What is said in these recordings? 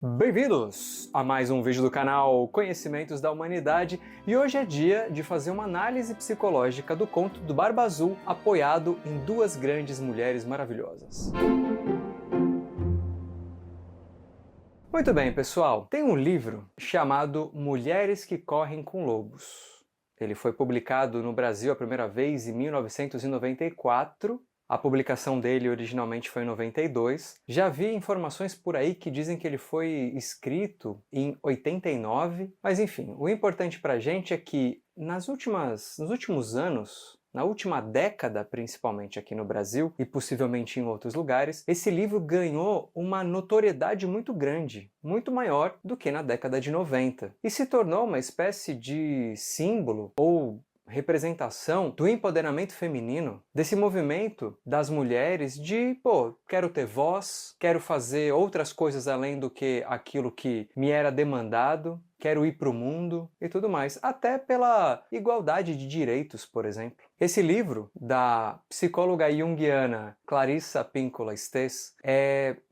Bem-vindos a mais um vídeo do canal Conhecimentos da Humanidade, e hoje é dia de fazer uma análise psicológica do conto do Barba Azul, apoiado em duas grandes mulheres maravilhosas. Muito bem, pessoal, tem um livro chamado Mulheres que Correm com Lobos. Ele foi publicado no Brasil a primeira vez em 1994. A publicação dele originalmente foi em 92. Já vi informações por aí que dizem que ele foi escrito em 89. Mas enfim, o importante pra gente é que nos últimos anos, na última década, principalmente aqui no Brasil e possivelmente em outros lugares, esse livro ganhou uma notoriedade muito grande, muito maior do que na década de 90. E se tornou uma espécie de símbolo ou representação do empoderamento feminino, desse movimento das mulheres de, quero ter voz, quero fazer outras coisas além do que aquilo que me era demandado, quero ir para o mundo e tudo mais, até pela igualdade de direitos, por exemplo. Esse livro, da psicóloga junguiana Clarissa Pinkola Estés,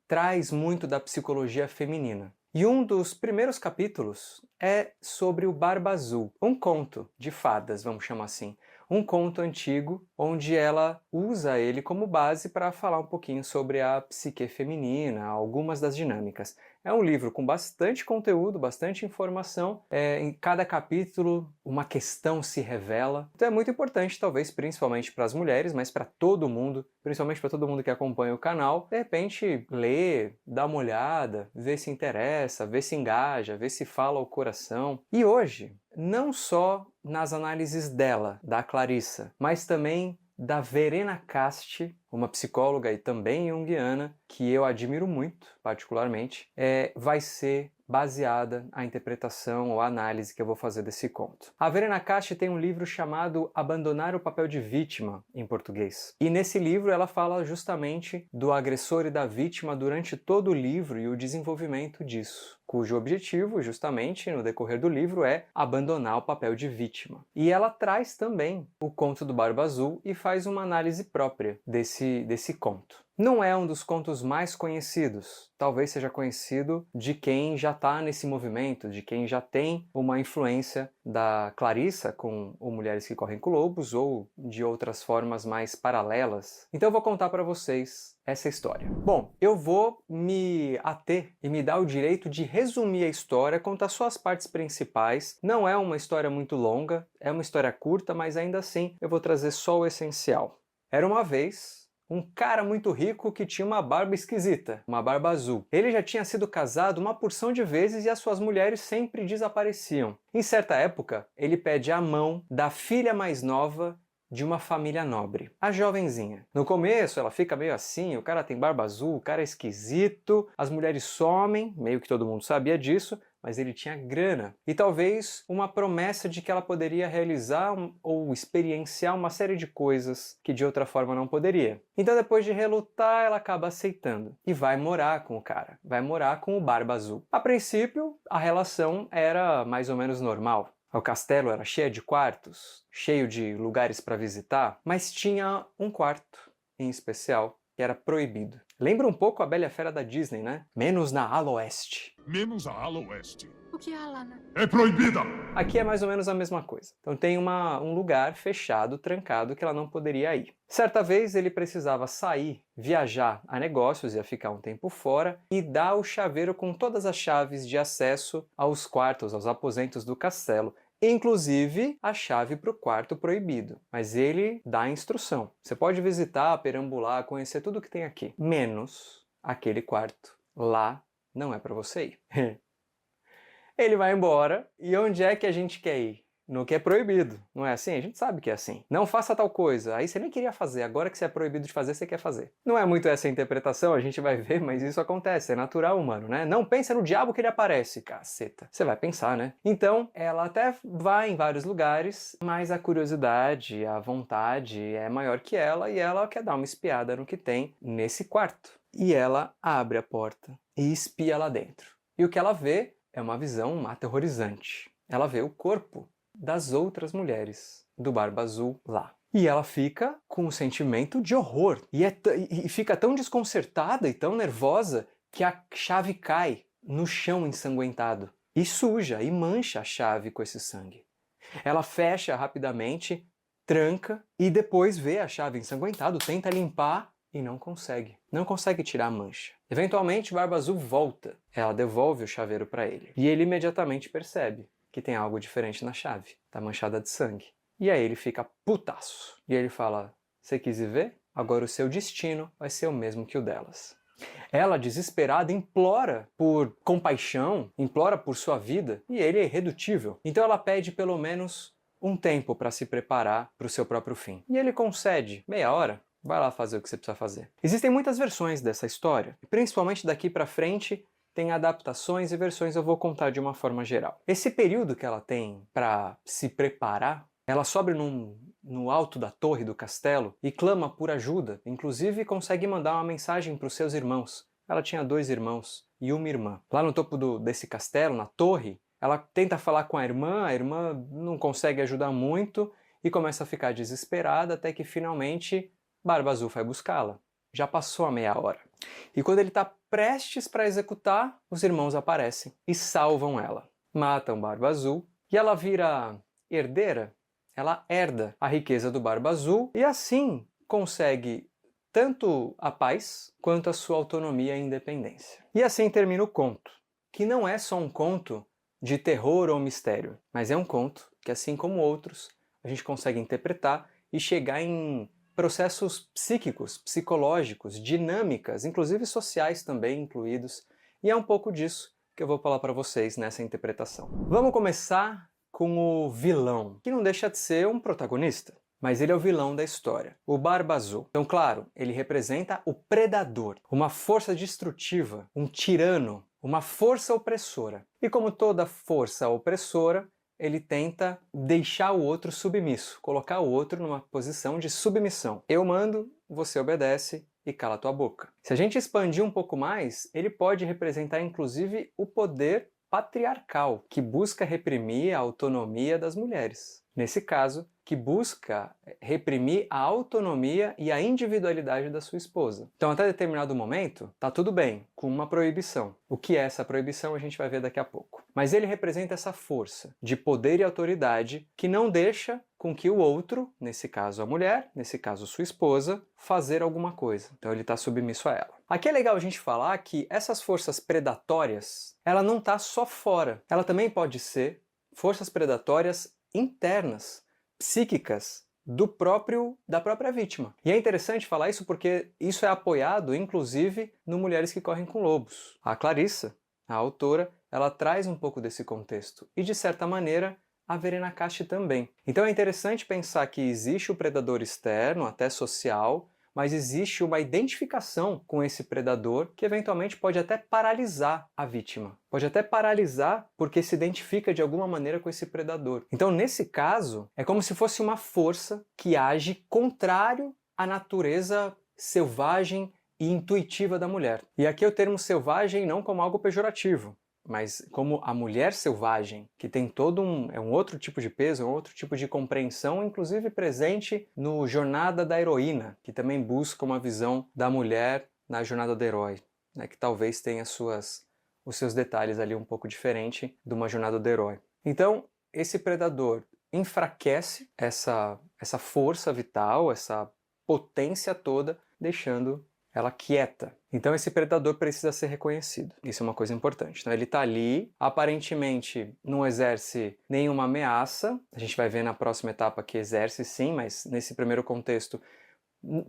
traz muito da psicologia feminina. E um dos primeiros capítulos é sobre o Barba Azul, um conto de fadas, vamos chamar assim. Um conto antigo, onde ela usa ele como base para falar um pouquinho sobre a psique feminina, algumas das dinâmicas. É um livro com bastante conteúdo, bastante informação. Em cada capítulo, uma questão se revela. Então é muito importante, talvez, principalmente para as mulheres, mas para todo mundo, principalmente para todo mundo que acompanha o canal, de repente, ler, dar uma olhada, ver se interessa, ver se engaja, ver se fala ao coração. E hoje, não só nas análises dela, da Clarissa, mas também da Verena Casti, uma psicóloga e também junguiana, que eu admiro muito, particularmente, vai ser baseada a interpretação ou a análise que eu vou fazer desse conto. A Verena Casti tem um livro chamado Abandonar o Papel de Vítima, em português. E nesse livro ela fala justamente do agressor e da vítima durante todo o livro e o desenvolvimento disso, cujo objetivo, justamente, no decorrer do livro, é abandonar o papel de vítima. E ela traz também o conto do Barba Azul e faz uma análise própria desse conto. Não é um dos contos mais conhecidos, talvez seja conhecido de quem já está nesse movimento, de quem já tem uma influência da Clarissa com o Mulheres que Correm com Lobos ou de outras formas mais paralelas. Então eu vou contar para vocês essa história. Bom, eu vou me ater e me dar o direito de resumir a história, contar só as partes principais. Não é uma história muito longa, é uma história curta, mas ainda assim eu vou trazer só o essencial. Era uma vez um cara muito rico que tinha uma barba esquisita, uma barba azul. Ele já tinha sido casado uma porção de vezes e as suas mulheres sempre desapareciam. Em certa época, ele pede a mão da filha mais nova de uma família nobre, a jovenzinha. No começo ela fica meio assim, o cara tem barba azul, o cara é esquisito, as mulheres somem, meio que todo mundo sabia disso, mas ele tinha grana e talvez uma promessa de que ela poderia realizar ou experienciar uma série de coisas que de outra forma não poderia. Então depois de relutar, ela acaba aceitando e vai morar com o cara, vai morar com o Barba Azul. A princípio, a relação era mais ou menos normal. O castelo era cheio de quartos, cheio de lugares para visitar, mas tinha um quarto em especial que era proibido. Lembra um pouco a Bela e a Fera da Disney, né? Menos na ala oeste. Menos a ala oeste. O que é a Lana? É proibida! Aqui é mais ou menos a mesma coisa. Então tem um lugar fechado, trancado, que ela não poderia ir. Certa vez ele precisava sair, viajar a negócios, ia ficar um tempo fora, e dar o chaveiro com todas as chaves de acesso aos quartos, aos aposentos do castelo. Inclusive a chave para o quarto proibido. Mas ele dá a instrução. Você pode visitar, perambular, conhecer tudo que tem aqui. Menos aquele quarto. Lá não é para você ir. Ele vai embora, e onde é que a gente quer ir? No que é proibido, não é assim? A gente sabe que é assim. Não faça tal coisa, aí você nem queria fazer, agora que você é proibido de fazer, você quer fazer. Não é muito essa a interpretação, a gente vai ver, mas isso acontece, é natural humano, né? Não pensa no diabo que ele aparece, caceta. Você vai pensar, né? Então, ela até vai em vários lugares, mas a curiosidade, a vontade é maior que ela, e ela quer dar uma espiada no que tem nesse quarto. E ela abre a porta e espia lá dentro. E o que ela vê é uma visão aterrorizante. Ela vê o corpo das outras mulheres do Barba Azul lá. E ela fica com um sentimento de horror. E fica tão desconcertada e tão nervosa que a chave cai no chão ensanguentado e suja e mancha a chave com esse sangue. Ela fecha rapidamente, tranca e depois vê a chave ensanguentada, tenta limpar e não consegue. Não consegue tirar a mancha. Eventualmente, Barba Azul volta. Ela devolve o chaveiro para ele. E ele imediatamente percebe que tem algo diferente na chave. Tá manchada de sangue. E aí ele fica putaço. E ele fala, você quis ir ver? Agora o seu destino vai ser o mesmo que o delas. Ela, desesperada, implora por compaixão, implora por sua vida, e ele é irredutível. Então ela pede pelo menos um tempo para se preparar para o seu próprio fim. E ele concede meia hora. Vai lá fazer o que você precisa fazer. Existem muitas versões dessa história, principalmente daqui para frente tem adaptações e versões, eu vou contar de uma forma geral. Esse período que ela tem para se preparar, ela sobe no alto da torre do castelo e clama por ajuda, inclusive consegue mandar uma mensagem para os seus irmãos. Ela tinha 2 irmãos e uma irmã. Lá no topo desse castelo, na torre, ela tenta falar com a irmã não consegue ajudar muito e começa a ficar desesperada até que finalmente Barba Azul vai buscá-la. Já passou a meia hora. E quando ele está prestes para executar, os irmãos aparecem e salvam ela. Matam Barba Azul e ela vira herdeira. Ela herda a riqueza do Barba Azul e assim consegue tanto a paz quanto a sua autonomia e independência. E assim termina o conto, que não é só um conto de terror ou mistério, mas é um conto que, assim como outros, a gente consegue interpretar e chegar em processos psíquicos, psicológicos, dinâmicas, inclusive sociais também incluídos, e é um pouco disso que eu vou falar para vocês nessa interpretação. Vamos começar com o vilão, que não deixa de ser um protagonista, mas ele é o vilão da história, o Barba Azul. Então, claro, ele representa o predador, uma força destrutiva, um tirano, uma força opressora. E como toda força opressora, ele tenta deixar o outro submisso, colocar o outro numa posição de submissão. Eu mando, você obedece e cala tua boca. Se a gente expandir um pouco mais, ele pode representar inclusive o poder patriarcal, que busca reprimir a autonomia das mulheres. Nesse caso, que busca reprimir a autonomia e a individualidade da sua esposa. Então, até determinado momento, tá tudo bem, com uma proibição. O que é essa proibição a gente vai ver daqui a pouco. Mas ele representa essa força de poder e autoridade que não deixa com que o outro, nesse caso a mulher, nesse caso sua esposa, fazer alguma coisa. Então ele está submisso a ela. Aqui é legal a gente falar que essas forças predatórias, ela não está só fora. Ela também pode ser forças predatórias internas, psíquicas, da própria vítima. E é interessante falar isso porque isso é apoiado, inclusive, no Mulheres que Correm com Lobos. A Clarissa, a autora, ela traz um pouco desse contexto. E, de certa maneira, a Verena Casti também. Então é interessante pensar que existe o predador externo, até social, mas existe uma identificação com esse predador que eventualmente pode até paralisar a vítima. Pode até paralisar porque se identifica de alguma maneira com esse predador. Então, nesse caso, é como se fosse uma força que age contrário à natureza selvagem e intuitiva da mulher. E aqui é o termo selvagem não como algo pejorativo, mas como a mulher selvagem, que tem todo um outro tipo de peso, um outro tipo de compreensão, inclusive presente no Jornada da Heroína, que também busca uma visão da mulher na jornada do herói, né, que talvez tenha os seus detalhes ali um pouco diferente de uma jornada do herói. Então, esse predador enfraquece essa força vital, essa potência toda, deixando ela quieta. Então esse predador precisa ser reconhecido. Isso é uma coisa importante. Então ele está ali, aparentemente não exerce nenhuma ameaça. A gente vai ver na próxima etapa que exerce sim, mas nesse primeiro contexto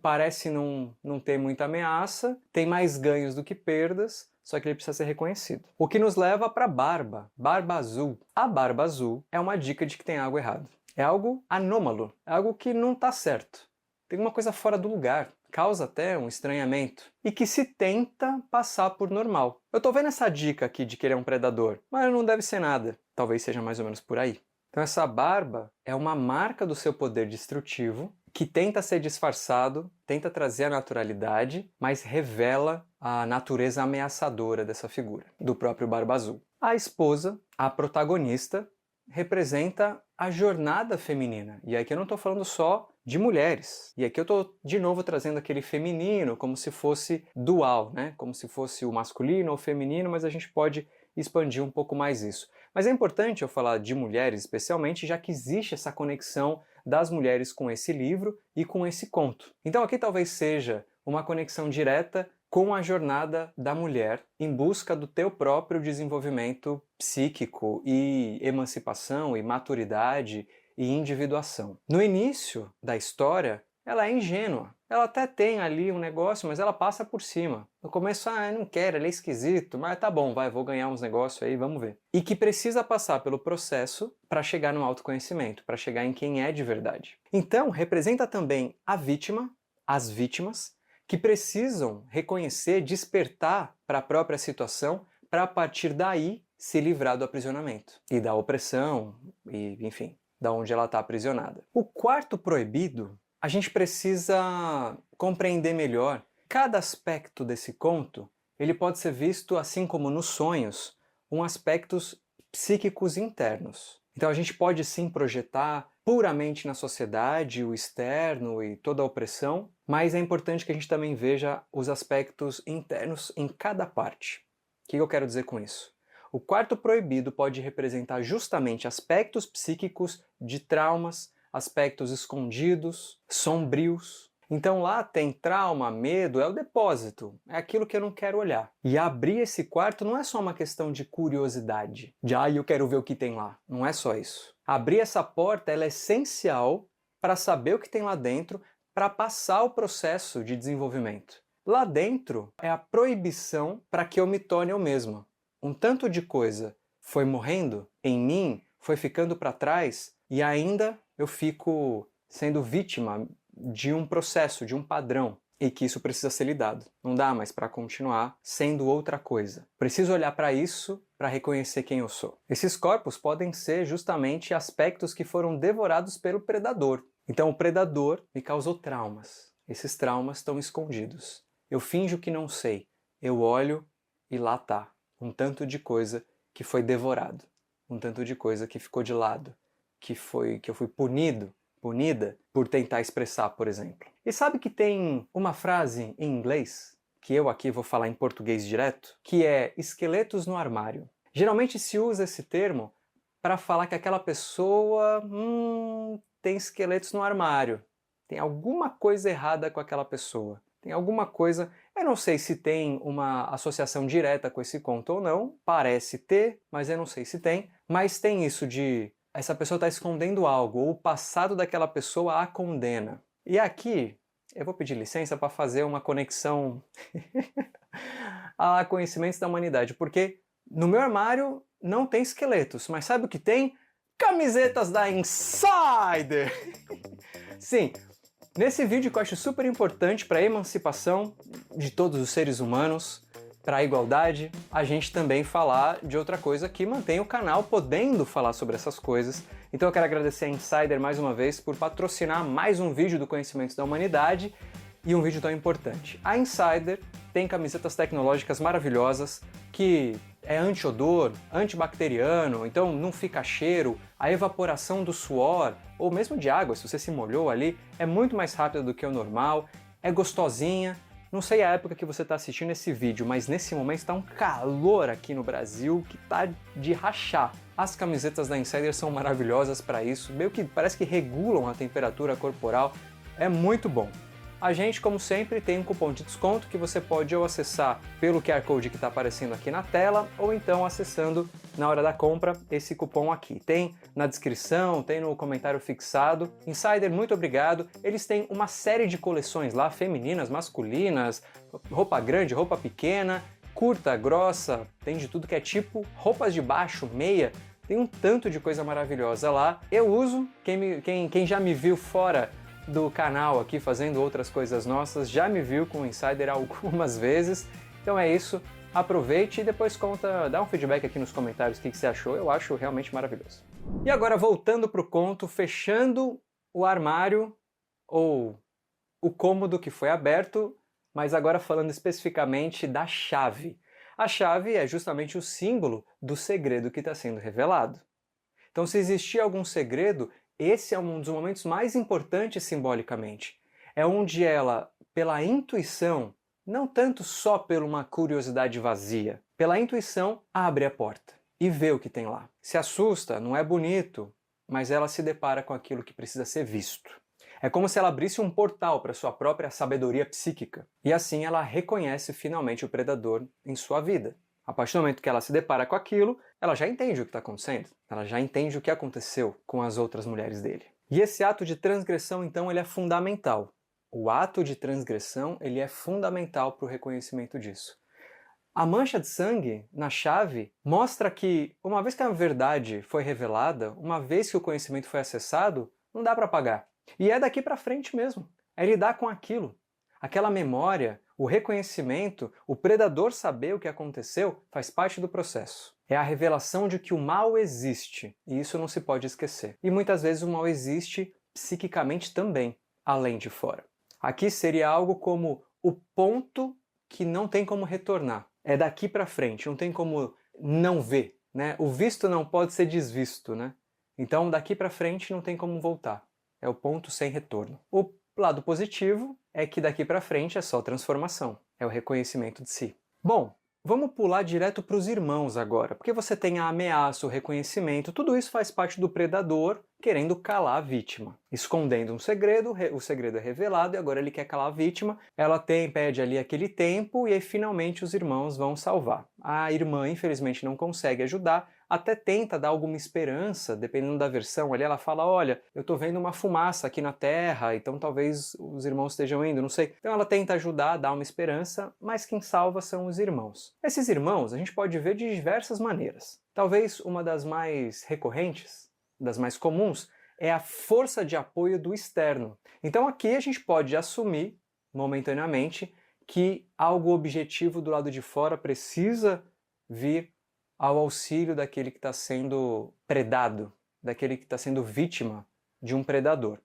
parece não ter muita ameaça, tem mais ganhos do que perdas, só que ele precisa ser reconhecido. O que nos leva para Barba Azul. A Barba Azul é uma dica de que tem algo errado. É algo anômalo, é algo que não está certo. Tem uma coisa fora do lugar. Causa até um estranhamento, e que se tenta passar por normal. Eu tô vendo essa dica aqui de que ele é um predador, mas não deve ser nada. Talvez seja mais ou menos por aí. Então essa barba é uma marca do seu poder destrutivo, que tenta ser disfarçado, tenta trazer a naturalidade, mas revela a natureza ameaçadora dessa figura, do próprio Barba Azul. A esposa, a protagonista, representa a jornada feminina. E aqui eu não estou falando só de mulheres. E aqui eu estou de novo trazendo aquele feminino como se fosse dual, né? Como se fosse o masculino ou o feminino, mas a gente pode expandir um pouco mais isso. Mas é importante eu falar de mulheres especialmente, já que existe essa conexão das mulheres com esse livro e com esse conto. Então aqui talvez seja uma conexão direta com a jornada da mulher em busca do teu próprio desenvolvimento psíquico e emancipação e maturidade e individuação. No início da história, ela é ingênua. Ela até tem ali um negócio, mas ela passa por cima. No começo, não quero, ele é esquisito, mas tá bom, vou ganhar uns negócios aí, vamos ver. E que precisa passar pelo processo para chegar no autoconhecimento, para chegar em quem é de verdade. Então, representa também a vítima, as vítimas, que precisam reconhecer, despertar para a própria situação, para a partir daí se livrar do aprisionamento e da opressão, e enfim, da onde ela está aprisionada. O quarto proibido, a gente precisa compreender melhor. Cada aspecto desse conto, ele pode ser visto, assim como nos sonhos, aspectos psíquicos internos. Então a gente pode sim projetar puramente na sociedade, o externo e toda a opressão, mas é importante que a gente também veja os aspectos internos em cada parte. O que eu quero dizer com isso? O quarto proibido pode representar justamente aspectos psíquicos de traumas, aspectos escondidos, sombrios. Então lá tem trauma, medo, é o depósito, é aquilo que eu não quero olhar. E abrir esse quarto não é só uma questão de curiosidade, de eu quero ver o que tem lá. Não é só isso. Abrir essa porta ela é essencial para saber o que tem lá dentro, para passar o processo de desenvolvimento. Lá dentro é a proibição para que eu me torne eu mesma. Um tanto de coisa foi morrendo em mim, foi ficando para trás e ainda eu fico sendo vítima de um processo, de um padrão, e que isso precisa ser lidado. Não dá mais para continuar sendo outra coisa. Preciso olhar para isso para reconhecer quem eu sou. Esses corpos podem ser justamente aspectos que foram devorados pelo predador. Então o predador me causou traumas. Esses traumas estão escondidos. Eu finjo que não sei. Eu olho e lá tá. Um tanto de coisa que foi devorado. Um tanto de coisa que ficou de lado. Que eu fui punida por tentar expressar, por exemplo. E sabe que tem uma frase em inglês, que eu aqui vou falar em português direto, que é esqueletos no armário. Geralmente se usa esse termo para falar que aquela pessoa tem esqueletos no armário. Tem alguma coisa errada com aquela pessoa. Tem alguma coisa... Eu não sei se tem uma associação direta com esse conto ou não. Parece ter, mas eu não sei se tem. Mas tem isso de... essa pessoa está escondendo algo, ou o passado daquela pessoa a condena. E aqui, eu vou pedir licença para fazer uma conexão a conhecimentos da humanidade, porque no meu armário não tem esqueletos, mas sabe o que tem? Camisetas da Insider! Sim, nesse vídeo que eu acho super importante para a emancipação de todos os seres humanos, para a igualdade, a gente também falar de outra coisa que mantém o canal podendo falar sobre essas coisas. Então eu quero agradecer a Insider mais uma vez por patrocinar mais um vídeo do Conhecimentos da Humanidade e um vídeo tão importante. A Insider tem camisetas tecnológicas maravilhosas que é anti-odor, antibacteriano, então não fica cheiro, a evaporação do suor ou mesmo de água, se você se molhou ali, é muito mais rápida do que o normal, é gostosinha. Não sei a época que você está assistindo esse vídeo, mas nesse momento está um calor aqui no Brasil que tá de rachar. As camisetas da Insider são maravilhosas para isso, meio que parece que regulam a temperatura corporal, é muito bom. A gente, como sempre, tem um cupom de desconto que você pode ou acessar pelo QR Code que está aparecendo aqui na tela, ou então acessando na hora da compra esse cupom aqui. Tem na descrição, tem no comentário fixado. Insider, muito obrigado. Eles têm uma série de coleções lá, femininas, masculinas, roupa grande, roupa pequena, curta, grossa, tem de tudo que é tipo, roupas de baixo, meia, tem um tanto de coisa maravilhosa lá. Eu uso, quem já me viu fora do canal aqui fazendo outras coisas nossas, já me viu com o Insider algumas vezes. Então é isso, aproveite e depois dá um feedback aqui nos comentários o que você achou, eu acho realmente maravilhoso. E agora voltando para o conto, fechando o armário, ou o cômodo que foi aberto, mas agora falando especificamente da chave. A chave é justamente o símbolo do segredo que está sendo revelado. Então, se existia algum segredo, esse é um dos momentos mais importantes simbolicamente. É onde ela, pela intuição, não tanto só por uma curiosidade vazia, pela intuição, abre a porta e vê o que tem lá. Se assusta, não é bonito, mas ela se depara com aquilo que precisa ser visto. É como se ela abrisse um portal para sua própria sabedoria psíquica. E assim ela reconhece finalmente o predador em sua vida. A partir do momento que ela se depara com aquilo, ela já entende o que está acontecendo. Ela já entende o que aconteceu com as outras mulheres dele. E esse ato de transgressão, então, ele é fundamental. O ato de transgressão, ele é fundamental para o reconhecimento disso. A mancha de sangue na chave mostra que, uma vez que a verdade foi revelada, uma vez que o conhecimento foi acessado, não dá para apagar. E é daqui para frente mesmo. É lidar com aquilo. Aquela memória, o reconhecimento, o predador saber o que aconteceu, faz parte do processo. É a revelação de que o mal existe, e isso não se pode esquecer. E muitas vezes o mal existe psiquicamente também, além de fora. Aqui seria algo como o ponto que não tem como retornar. É daqui para frente, não tem como não ver, né? O visto não pode ser desvisto, né? Então daqui para frente não tem como voltar. É o ponto sem retorno. O lado positivo é que daqui para frente é só transformação, é o reconhecimento de si. Bom, vamos pular direto para os irmãos agora, porque você tem a ameaça, o reconhecimento, tudo isso faz parte do predador querendo calar a vítima, escondendo um segredo, o segredo é revelado e agora ele quer calar a vítima, ela pede ali aquele tempo e aí finalmente os irmãos vão salvar. A irmã infelizmente não consegue ajudar, até tenta dar alguma esperança, dependendo da versão, ali ela fala, olha, eu tô vendo uma fumaça aqui na Terra, então talvez os irmãos estejam indo, não sei. Então ela tenta ajudar, dar uma esperança, mas quem salva são os irmãos. Esses irmãos a gente pode ver de diversas maneiras. Talvez uma das mais recorrentes, das mais comuns, é a força de apoio do externo. Então aqui a gente pode assumir, momentaneamente, que algo objetivo do lado de fora precisa vir ao auxílio daquele que está sendo predado, daquele que está sendo vítima de um predador.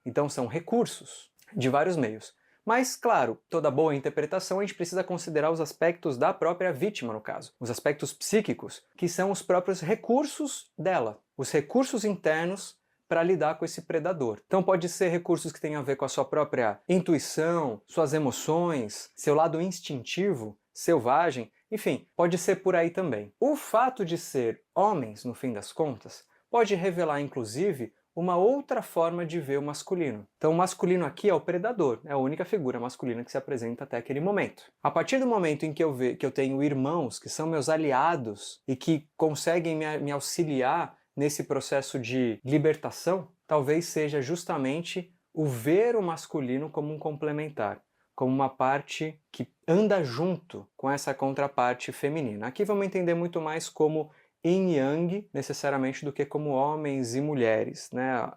Então são recursos de vários meios. Mas, claro, toda boa interpretação a gente precisa considerar os aspectos da própria vítima, no caso. Os aspectos psíquicos, que são os próprios recursos dela. Os recursos internos para lidar com esse predador. Então pode ser recursos que têm a ver com a sua própria intuição, suas emoções, seu lado instintivo, selvagem, enfim, pode ser por aí também. O fato de ser homens, no fim das contas, pode revelar, inclusive, uma outra forma de ver o masculino. Então o masculino aqui é o predador, é a única figura masculina que se apresenta até aquele momento. A partir do momento em que eu tenho irmãos, que são meus aliados e que conseguem me auxiliar nesse processo de libertação, talvez seja justamente o ver o masculino como um complementar, como uma parte que anda junto com essa contraparte feminina. Aqui vamos entender muito mais como yin yang, necessariamente, do que como homens e mulheres, né?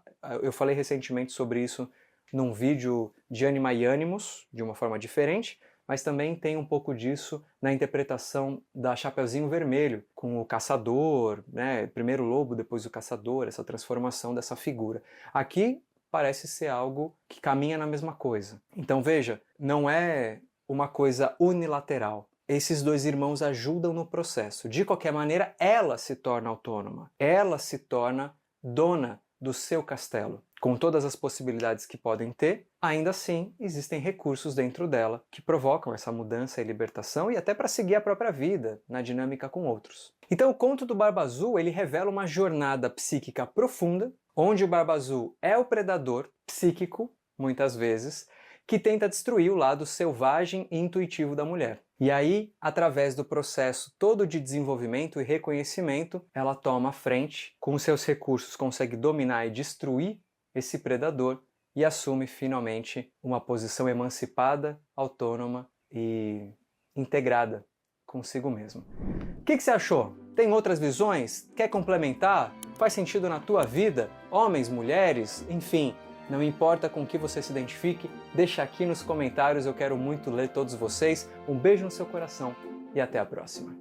Eu falei recentemente sobre isso num vídeo de Anima e Animus, de uma forma diferente, mas também tem um pouco disso na interpretação da Chapeuzinho Vermelho, com o caçador, né? Primeiro o lobo, depois o caçador, essa transformação dessa figura. Aqui parece ser algo que caminha na mesma coisa. Então veja, não é uma coisa unilateral. Esses dois irmãos ajudam no processo. De qualquer maneira, ela se torna autônoma. Ela se torna dona do seu castelo. Com todas as possibilidades que podem ter, ainda assim, existem recursos dentro dela que provocam essa mudança e libertação e até para seguir a própria vida na dinâmica com outros. Então o conto do Barba Azul, ele revela uma jornada psíquica profunda, onde o Barba Azul é o predador psíquico, muitas vezes, que tenta destruir o lado selvagem e intuitivo da mulher. E aí, através do processo todo de desenvolvimento e reconhecimento, ela toma a frente, com seus recursos consegue dominar e destruir esse predador e assume finalmente uma posição emancipada, autônoma e integrada consigo mesma. O que você achou? Tem outras visões? Quer complementar? Faz sentido na tua vida? Homens, mulheres, enfim, não importa com que você se identifique, deixa aqui nos comentários, eu quero muito ler todos vocês. Um beijo no seu coração e até a próxima.